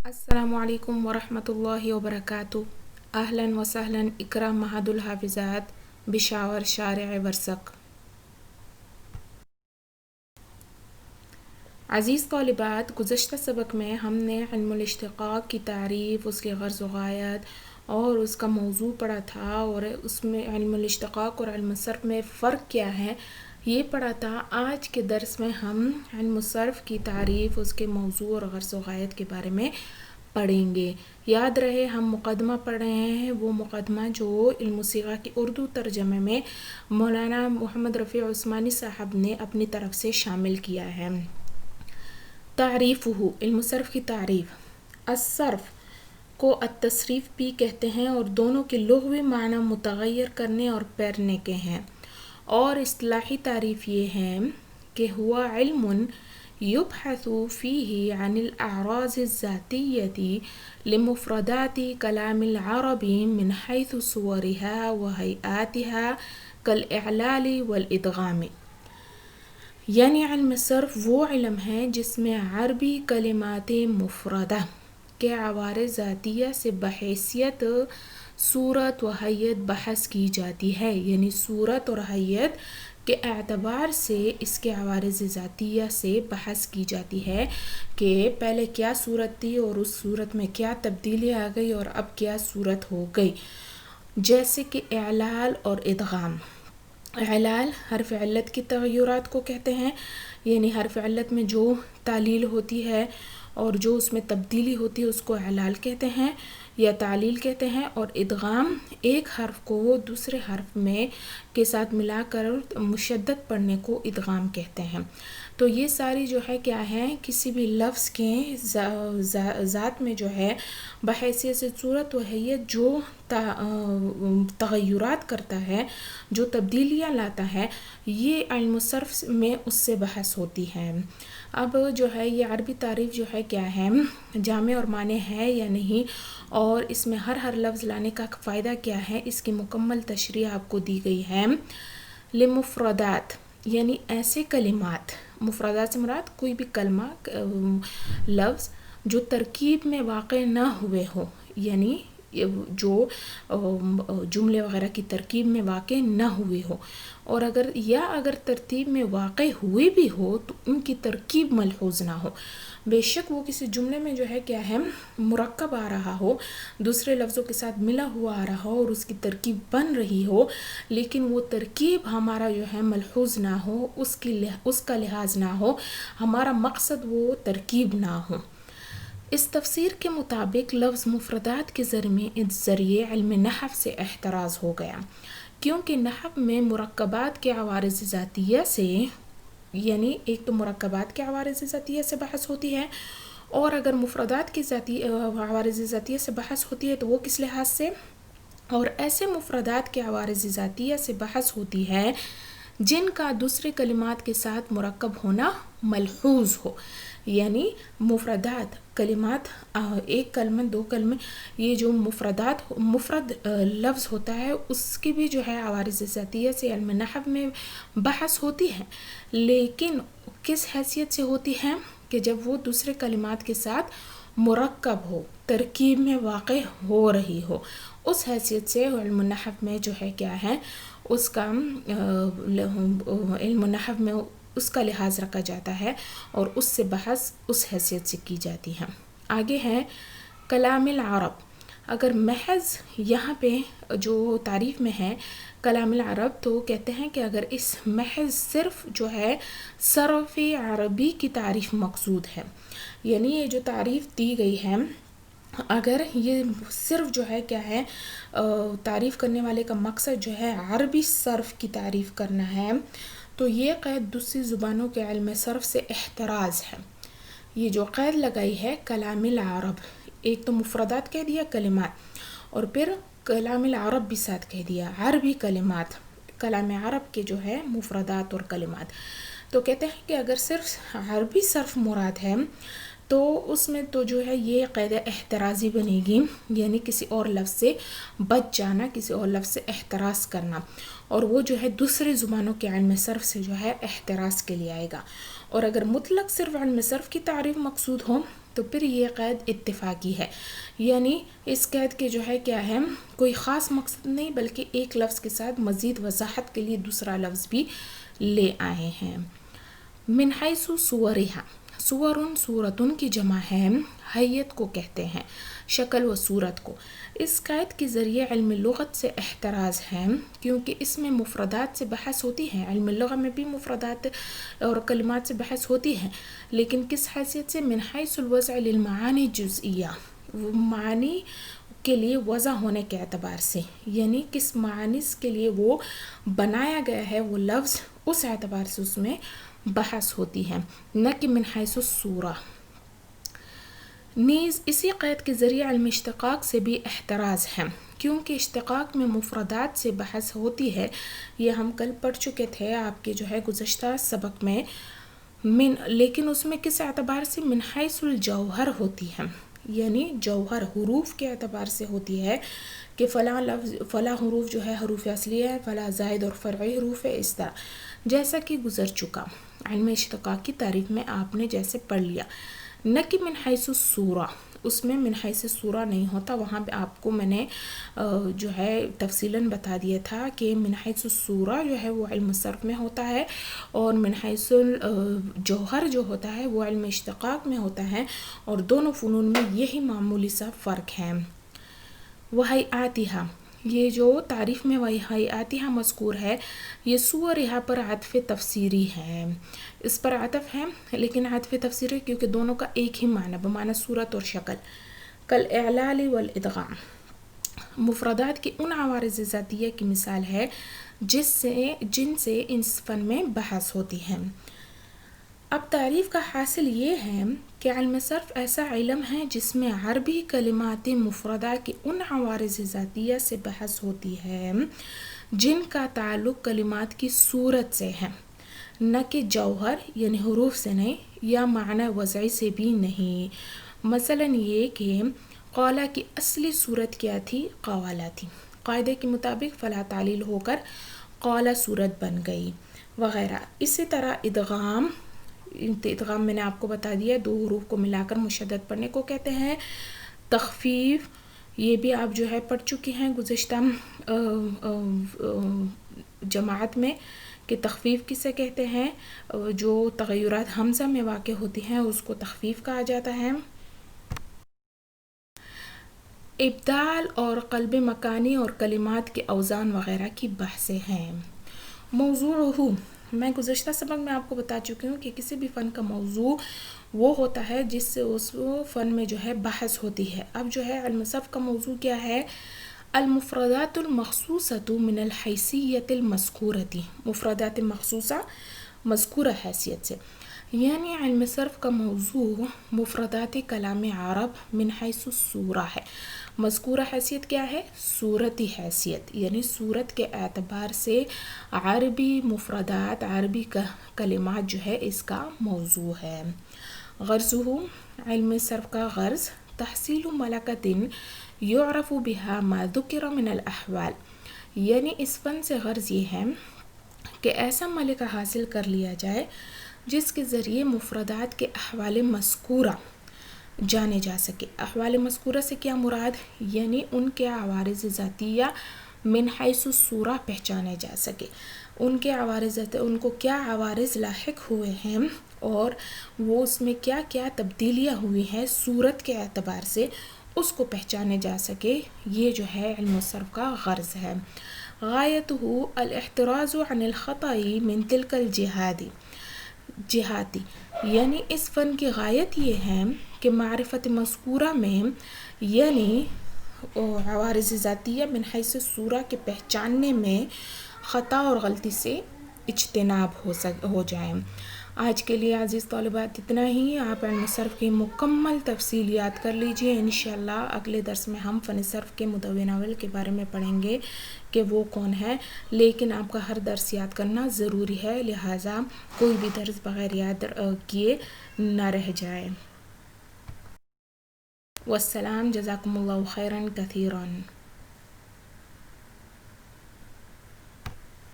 السلام علیکم ورحمۃ اللہ وبرکاتہ۔ اہلا وسہلا اکرام مہد الحافظات بشاور شارع ورسق۔ عزیز طالبات، گزشتہ سبق میں ہم نے علم الاشتقاق کی تعریف، اس کی غرض و غایت اور اس کا موضوع پڑھا تھا، اور اس میں علم الاشتقاق اور علم الصرف میں فرق کیا ہے یہ پڑھا تھا۔ آج کے درس میں ہم علم الصرف کی تعریف، اس کے موضوع اور غرض و غایت کے بارے میں پڑھیں گے۔ یاد رہے ہم مقدمہ پڑھ رہے ہیں، وہ مقدمہ جو علم الصیغہ کے اردو ترجمے میں مولانا محمد رفیع عثمانی صاحب نے اپنی طرف سے شامل کیا ہے۔ تعریفہ، علم الصرف کی تعریف۔ الصرف کو التصریف بھی کہتے ہیں اور دونوں کے لغوی معنی متغیر کرنے اور پھیرنے کے ہیں، اور اصطلاحی تعریف یہ ہے کہ ہوا علم یبحث فیہ عن الاعراض الذاتیۃ لمفردات کلام العرب من حیث صورها وہیئاتها کالاعلال والادغام۔ یعنی علم صرف وہ علم ہے جس میں عربی کلمات مفردہ کے عوارض ذاتیہ سے بحیثیت صورت و حیت بحث کی جاتی ہے، یعنی صورت اور حیت کے اعتبار سے اس کے عوارض ذاتیہ سے بحث کی جاتی ہے کہ پہلے کیا صورت تھی اور اس صورت میں کیا تبدیلی آ گئی اور اب کیا صورت ہو گئی، جیسے کہ اعلال اور ادغام۔ اعلال حرف علت کی تغیرات کو کہتے ہیں، یعنی حرف علت میں جو تعلیل ہوتی ہے اور جو اس میں تبدیلی ہوتی ہے اس کو اعلال کہتے ہیں یا تعلیل کہتے ہیں، اور ادغام ایک حرف کو دوسرے حرف میں کے ساتھ ملا کر مشدد پڑھنے کو ادغام کہتے ہیں۔ تو یہ ساری جو ہے کیا ہے، کسی بھی لفظ کے ذات میں جو ہے بحیثیت سے صورت و حیت جو تغیرات کرتا ہے، جو تبدیلیاں لاتا ہے، یہ علم الصرف میں اس سے بحث ہوتی ہے۔ اب جو ہے یہ عربی تعریف جو ہے کیا ہے، جامع اور مانع ہے یا نہیں، اور اس میں ہر لفظ لانے کا فائدہ کیا ہے، اس کی مکمل تشریح آپ کو دی گئی ہے۔ لمفردات یعنی ایسے کلمات، مفردات سے مراد کوئی بھی کلمہ لفظ جو ترکیب میں واقع نہ ہوئے ہو، یعنی جو جملے وغیرہ کی ترکیب میں واقع نہ ہوئے ہو، اور اگر ترتیب میں واقع ہوئے بھی ہو تو ان کی ترکیب ملحوظ نہ ہو۔ بے شک وہ کسی جملے میں جو ہے کیا ہے مرکب آ رہا ہو، دوسرے لفظوں کے ساتھ ملا ہوا آ رہا ہو اور اس کی ترکیب بن رہی ہو، لیکن وہ ترکیب ہمارا جو ہے ملحوظ نہ ہو، اس کا لحاظ نہ ہو، ہمارا مقصد وہ ترکیب نہ ہو۔ اس تفسیر کے مطابق لفظ مفردات کے ذریعے علم نحو سے احتراز ہو گیا، کیونکہ نحو میں مرکبات کے عوارض ذاتیہ سے، یعنی ایک تو مرکبات کے عوارض ذاتیہ سے بحث ہوتی ہے، اور اگر مفردات کی عوارض ذاتیہ سے بحث ہوتی ہے تو وہ کس لحاظ سے، اور ایسے مفردات کے عوارض ذاتیہ سے بحث ہوتی ہے جن کا دوسرے کلمات کے ساتھ مرکب ہونا ملحوظ ہو، یعنی مفردات کلمات، ایک کلمہ دو کلمے، یہ جو مفرد لفظ ہوتا ہے اس کی بھی جو ہے عوارض ذاتیہ سے علم نحو میں بحث ہوتی ہے، لیکن کس حیثیت سے ہوتی ہے کہ جب وہ دوسرے کلمات کے ساتھ مرکب ہو، ترکیب میں واقع ہو رہی ہو، اس حیثیت سے علم نحو میں جو ہے کیا ہے اس کا علم نحو میں اس کا لحاظ رکھا جاتا ہے اور اس سے بحث اس حیثیت سے کی جاتی ہے۔ آگے ہے کلام العرب۔ اگر محض یہاں پہ جو تعریف میں ہے کلام العرب، تو کہتے ہیں کہ اگر اس محض صرف جو ہے صرف عربی کی تعریف مقصود ہے، یعنی یہ جو تعریف دی گئی ہے اگر یہ صرف جو ہے کیا ہے تعریف کرنے والے کا مقصد جو ہے عربی صرف کی تعریف کرنا ہے، تو یہ قید دوسری زبانوں کے علم صرف سے احتراز ہے۔ یہ جو قید لگائی ہے کلام العرب، ایک تو مفردات کہہ دیا کلمات، اور پھر کلام العرب بھی ساتھ کہہ دیا، عربی کلمات، کلام عرب کے جو ہے مفردات اور کلمات، تو کہتے ہیں کہ اگر صرف عربی صرف مراد ہے تو اس میں تو جو ہے یہ قید احترازی بنے گی، یعنی کسی اور لفظ سے بچ جانا، کسی اور لفظ سے احتراز کرنا، اور وہ جو ہے دوسری زبانوں کے علم صرف سے جو ہے احتراز کے لیے آئے گا۔ اور اگر مطلق صرف علم صرف کی تعریف مقصود ہو تو پھر یہ قید اتفاقی ہے، یعنی اس قید کے جو ہے کیا ہے، کوئی خاص مقصد نہیں بلکہ ایک لفظ کے ساتھ مزید وضاحت کے لیے دوسرا لفظ بھی لے آئے ہیں۔ من حیث صورہا، صورن صورتن کی جمع ہے، حیت کو کہتے ہیں، شکل و صورت کو۔ اس قید کے ذریعے علم لغت سے احتراز ہے کیونکہ اس میں مفردات سے بحث ہوتی ہے۔ علم لغت میں بھی مفردات اور کلمات سے بحث ہوتی ہے، لیکن کس حیثیت سے؟ من حیث الوضع للمعانی جزئیہ، معانی کے لیے وضع ہونے کے اعتبار سے، یعنی کس معنی کے لیے وہ بنایا گیا ہے وہ لفظ، اس اعتبار سے اس میں بحث ہوتی ہے، نہ کہ من حیث الصورہ۔ نیز اسی قید کے ذریعے علم اشتقاق سے بھی احتراز ہے کیونکہ اشتقاق میں مفردات سے بحث ہوتی ہے، یہ ہم کل پڑھ چکے تھے آپ کے جو ہے گزشتہ سبق میں، لیکن اس میں کس اعتبار سے؟ من حیث الجوہر ہوتی ہے، یعنی جوہر حروف کے اعتبار سے ہوتی ہے کہ فلاں لفظ فلاں حروف جو ہے حروف اصلیہ ہے، فلاں زائد اور فرعی حروف ہے، اس طرح جیسا کہ گزر چکا علم اشتقاق کی تعریف میں آپ نے جیسے پڑھ لیا، نہ کہ من حیث الصورہ، اس میں من حیث الصورہ نہیں ہوتا، وہاں پہ آپ کو میں نے جو ہے تفصیلاً بتا دیا تھا کہ من حیث الصورہ جو ہے وہ علم صرف میں ہوتا ہے، اور من حیث الجوہر جو ہوتا ہے وہ علم اشتقاق میں ہوتا ہے، اور دونوں فنون میں یہی معمولی سا فرق ہے۔ وہیئاتھا، یہ جو تعریف میں وہیئاتھا مذکور ہے، یہ صورہا پر عطف تفسیری ہے، اس پر عطف ہے لیکن عطف تفسیری کیونکہ دونوں کا ایک ہی معنی بمعنی صورت اور شکل۔ کالاعلال والادغام، مفردات کی ان عوارض ذاتیہ کی مثال ہے جن سے اس فن میں بحث ہوتی ہے۔ اب تعریف کا حاصل یہ ہے کہ علم صرف ایسا علم ہے جس میں عربی کلمات مفردہ کی ان عوارض ذاتیہ سے بحث ہوتی ہے جن کا تعلق کلمات کی صورت سے ہے، نہ کہ جوہر یعنی حروف سے نہیں، یا معنی وضعی سے بھی نہیں۔ مثلا یہ کہ قولا کی اصلی صورت کیا تھی؟ قوالا تھی، قاعدے کے مطابق فلا تعلیل ہو کر قولا صورت بن گئی وغیرہ۔ اسی طرح ادغام میں نے آپ کو بتا دیا دو حروف کو ملا کر مشدد پڑھنے کو کہتے ہیں۔ تخفیف یہ بھی آپ جو ہے پڑھ چکی ہیں گزشتہ جماعت میں کہ تخفیف کسے کہتے ہیں، جو تغیرات حمزہ میں واقع ہوتی ہیں اس کو تخفیف کہا جاتا ہے۔ ابدال اور قلب مکانی اور کلمات کے اوزان وغیرہ کی بحثیں ہیں۔ موضوعہ، میں گزشتہ سبق میں آپ کو بتا چکی ہوں کہ کسی بھی فن کا موضوع وہ ہوتا ہے جس سے اس فن میں جو ہے بحث ہوتی ہے۔ اب جو ہے علم صرف کا موضوع کیا ہے؟ المفردات المخصوصۃ من الحیثیت المذکورۃ، مفردات مخصوصہ مذکورہ حیثیت سے، یعنی علم صرف کا موضوع مفردات کلام عرب من حیث الصورہ ہے۔ مذکورہ حیثیت کیا ہے؟ صورتی حیثیت، یعنی صورت کے اعتبار سے عربی مفردات، عربی کلمات جو ہے اس کا موضوع ہے۔ غرضہ، علم صرف کا غرض تحصیل ملکۃ یعرف بها ما ذکر من الاحوال، یعنی اس فن سے غرض یہ ہے کہ ایسا ملکہ حاصل کر لیا جائے جس کے ذریعے مفردات کے احوال مذکورہ جانے جا سکے۔ احوال مذکورہ سے کیا مراد؟ یعنی ان کے عوارض ذاتیہ من حیث الصورہ پہچانے جا سکے، ان کے عوارض، ان کو کیا عوارض لاحق ہوئے ہیں اور وہ اس میں کیا کیا تبدیلیاں ہوئی ہیں صورت کے اعتبار سے، اس کو پہچانے جا سکے، یہ جو ہے علم الصرف کا غرض ہے۔ غایتہ الاحتراز عن الخطأ من تلک الجہات، یعنی اس فن کی غایت یہ ہے کہ معرفت مذکورہ میں یعنی عوارض ذاتیہ من حیث الصورہ کے پہچاننے میں خطا اور غلطی سے اجتناب ہو جائے۔ آج کے لیے عزیز طالبات اتنا ہی، آپ علم صرف کی مکمل تفصیل یاد کر لیجئے۔ انشاءاللہ اگلے درس میں ہم فن صرف کے مدون اول کے بارے میں پڑھیں گے کہ وہ کون ہے، لیکن آپ کا ہر درس یاد کرنا ضروری ہے، لہٰذا کوئی بھی درس بغیر یاد کیے نہ رہ جائے۔ والسلام، جزاکم اللہ خیراً کثیراً۔